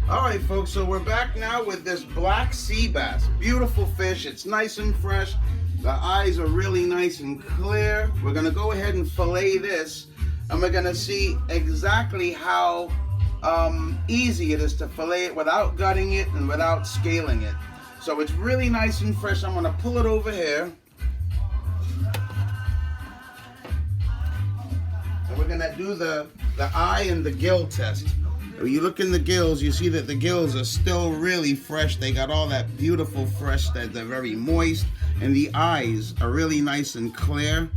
All right, folks, so we're back now with this black sea bass. Beautiful fish. It's nice and fresh. The eyes are really nice and clear. We're going to go ahead and fillet this, and we're going to see exactly how easy it is to fillet it without gutting it and without scaling it. So it's really nice and fresh. I'm going to pull it over here. And we're going to do the eye and the gill test. When you look in the gills, you see that the gills are still really fresh. They got all that beautiful fresh, that they're very moist, and the eyes are really nice and clear.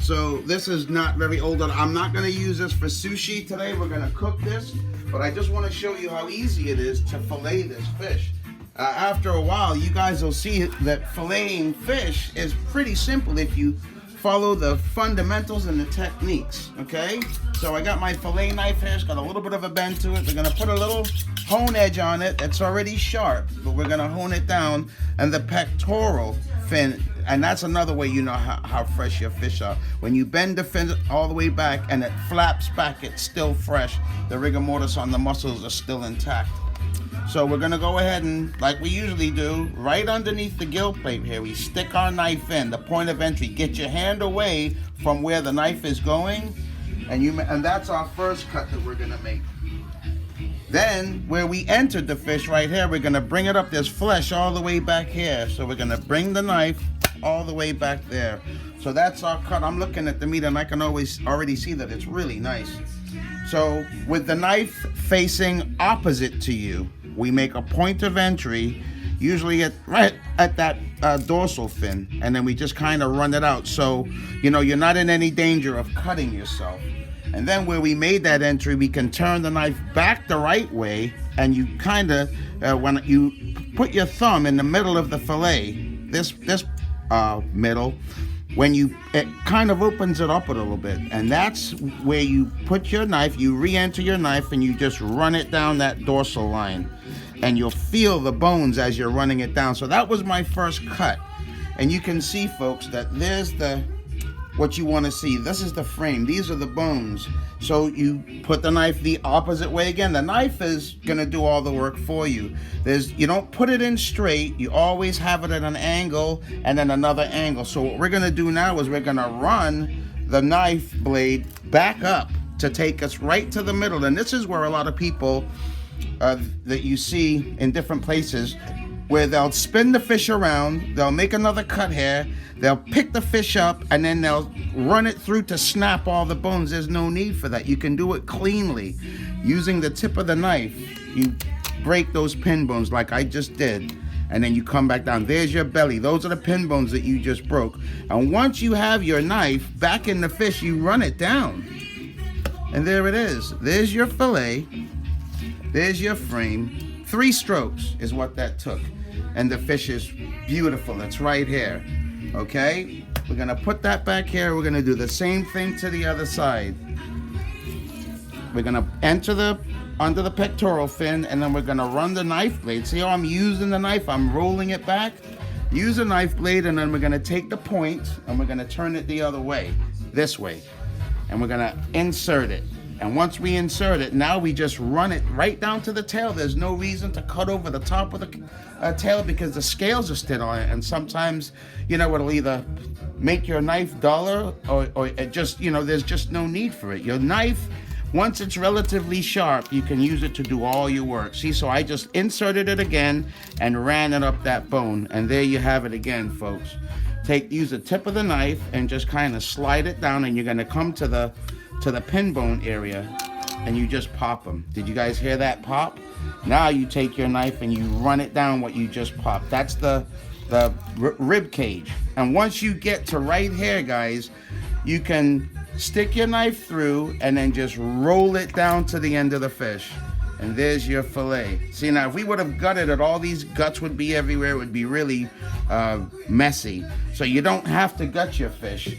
So this is not very old. I'm not going to use this for sushi today. We're going to cook this, but I just want to show you how easy it is to fillet this fish. After a while, you guys will see that filleting fish is pretty simple if you follow the fundamentals and the techniques, okay? So I got my fillet knife here. It's got a little bit of a bend to it. We're gonna put a little hone edge on it. It's already sharp, but we're gonna hone it down. And the pectoral fin, and that's another way you know how fresh your fish are. When you bend the fin all the way back and it flaps back, it's still fresh. The rigor mortis on the muscles are still intact. So we're gonna go ahead and, like we usually do, right underneath the gill plate here, we stick our knife in, the point of entry. Get your hand away from where the knife is going, and that's our first cut that we're gonna make. Then, where we entered the fish right here, we're gonna bring it up. There's flesh all the way back here, so we're gonna bring the knife all the way back there. So that's our cut. I'm looking at the meat, and I can already see that it's really nice. So with the knife facing opposite to you, we make a point of entry, usually right at that dorsal fin, and then we just kind of run it out. So, you know, you're not in any danger of cutting yourself. And then where we made that entry, we can turn the knife back the right way, and you kind of, when you put your thumb in the middle of the fillet, this middle, it kind of opens it up a little bit, and that's where you put your knife, you re-enter your knife, and you just run it down that dorsal line, and you'll feel the bones as you're running it down. So that was my first cut, and you can see, folks, that there's what you want to see. This is the frame. These are the bones. So you put the knife the opposite way again. The knife is gonna do all the work for you. You don't put it in straight. You always have it at an angle and then another angle. So what we're gonna do now is we're gonna run the knife blade back up to take us right to the middle. And this is where a lot of people that you see in different places, where they'll spin the fish around, they'll make another cut here, they'll pick the fish up, and then they'll run it through to snap all the bones. There's no need for that. You can do it cleanly. Using the tip of the knife, you break those pin bones like I just did, and then you come back down. There's your belly. Those are the pin bones that you just broke. And once you have your knife back in the fish, you run it down. And there it is. There's your fillet. There's your frame. 3 strokes is what that took. And the fish is beautiful. It's right here. Okay? We're gonna put that back here. We're gonna do the same thing to the other side. We're gonna enter under the pectoral fin, and then we're gonna run the knife blade. See how I'm using the knife? I'm rolling it back. Use a knife blade, and then we're gonna take the point and we're gonna turn it the other way, this way. And we're gonna insert it. And once we insert it, now we just run it right down to the tail. There's no reason to cut over the top of the tail because the scales are still on it. And sometimes, you know, it'll either make your knife duller or it just, you know, there's just no need for it. Your knife, once it's relatively sharp, you can use it to do all your work. See, so I just inserted it again and ran it up that bone. And there you have it again, folks. Use the tip of the knife and just kind of slide it down, and you're gonna come to the pin bone area, and you just pop them. Did you guys hear that pop? Now you take your knife and you run it down what you just popped. That's the rib cage. And once you get to right here, guys, you can stick your knife through and then just roll it down to the end of the fish. And there's your fillet. See, now if we would have gutted it, all these guts would be everywhere. It would be really messy. So you don't have to gut your fish.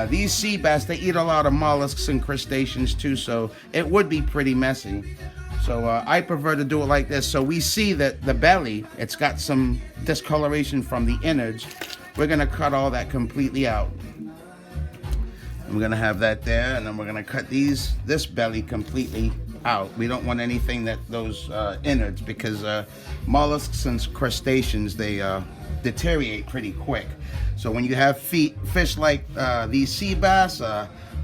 These sea bass, they eat a lot of mollusks and crustaceans too, so it would be pretty messy. So I prefer to do it like this. So we see that the belly, it's got some discoloration from the innards. We're gonna cut all that completely out. And we're gonna have that there, and then we're gonna cut this belly completely out. We don't want anything that those innards, because mollusks and crustaceans, they deteriorate pretty quick. So when you have fish like these sea bass,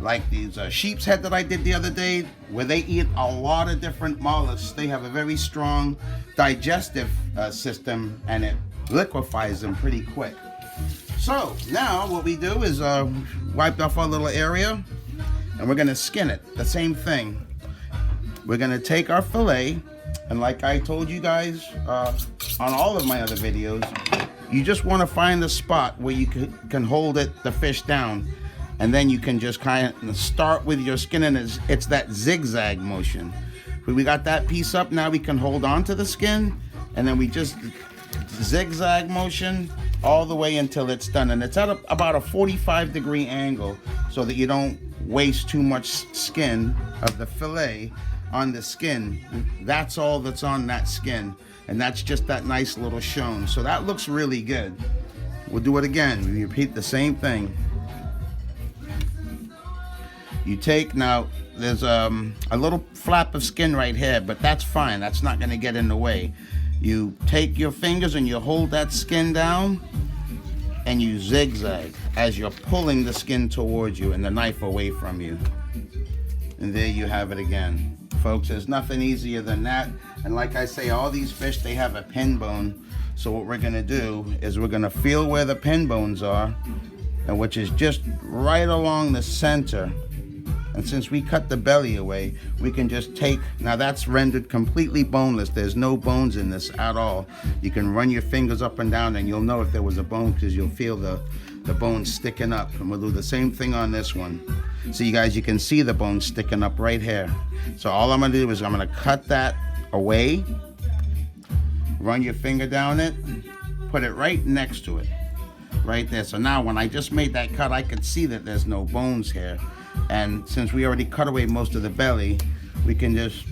like these sheep's head that I did the other day, where they eat a lot of different mollusks, they have a very strong digestive system, and it liquefies them pretty quick. So now what we do is wiped off our little area, and we're going to skin it. The same thing. We're going to take our fillet, and like I told you guys on all of my other videos, you just want to find the spot where you can hold the fish down, and then you can just kind of start with your skin, and it's that zigzag motion. When we got that piece up, now we can hold on to the skin, and then we just zigzag motion all the way until it's done. And it's at about a 45-degree angle, so that you don't waste too much skin of the fillet on the skin. That's all that's on that skin, and that's just that nice little shone. So that looks really good. We'll do it again. We repeat the same thing. You take, now there's a little flap of skin right here, but that's fine. That's not going to get in the way. You take your fingers and you hold that skin down, and you zigzag as you're pulling the skin towards you and the knife away from you. And there you have it again. Folks, there's nothing easier than that. And like I say, all these fish, they have a pin bone. So what we're gonna do is we're gonna feel where the pin bones are, and which is just right along the center. And since we cut the belly away, we can just take, now that's rendered completely boneless. There's no bones in this at all. You can run your fingers up and down, and you'll know if there was a bone, because you'll feel the bones sticking up. And we'll do the same thing on this one. So you guys, you can see the bones sticking up right here. So all I'm gonna do is I'm gonna cut that away, run your finger down it, put it right next to it, right there. So now when I just made that cut, I could see that there's no bones here. And since we already cut away most of the belly, we can just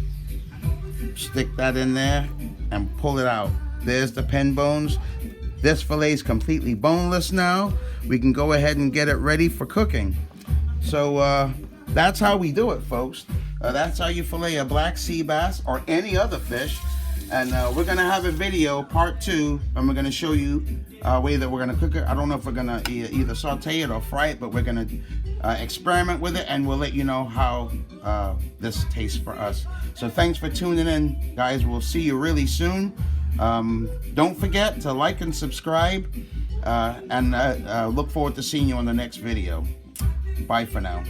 stick that in there and pull it out. There's the pin bones. This fillet is completely boneless now. We can go ahead and get it ready for cooking. So that's how we do it, folks. That's how you fillet a black sea bass or any other fish. And we're gonna have a video, part 2, and we're gonna show you a way that we're gonna cook it. I don't know if we're gonna either saute it or fry it, but we're gonna experiment with it, and we'll let you know how this tastes for us. So thanks for tuning in, guys. We'll see you really soon. Don't forget to like and subscribe, and look forward to seeing you on the next video. Bye for now.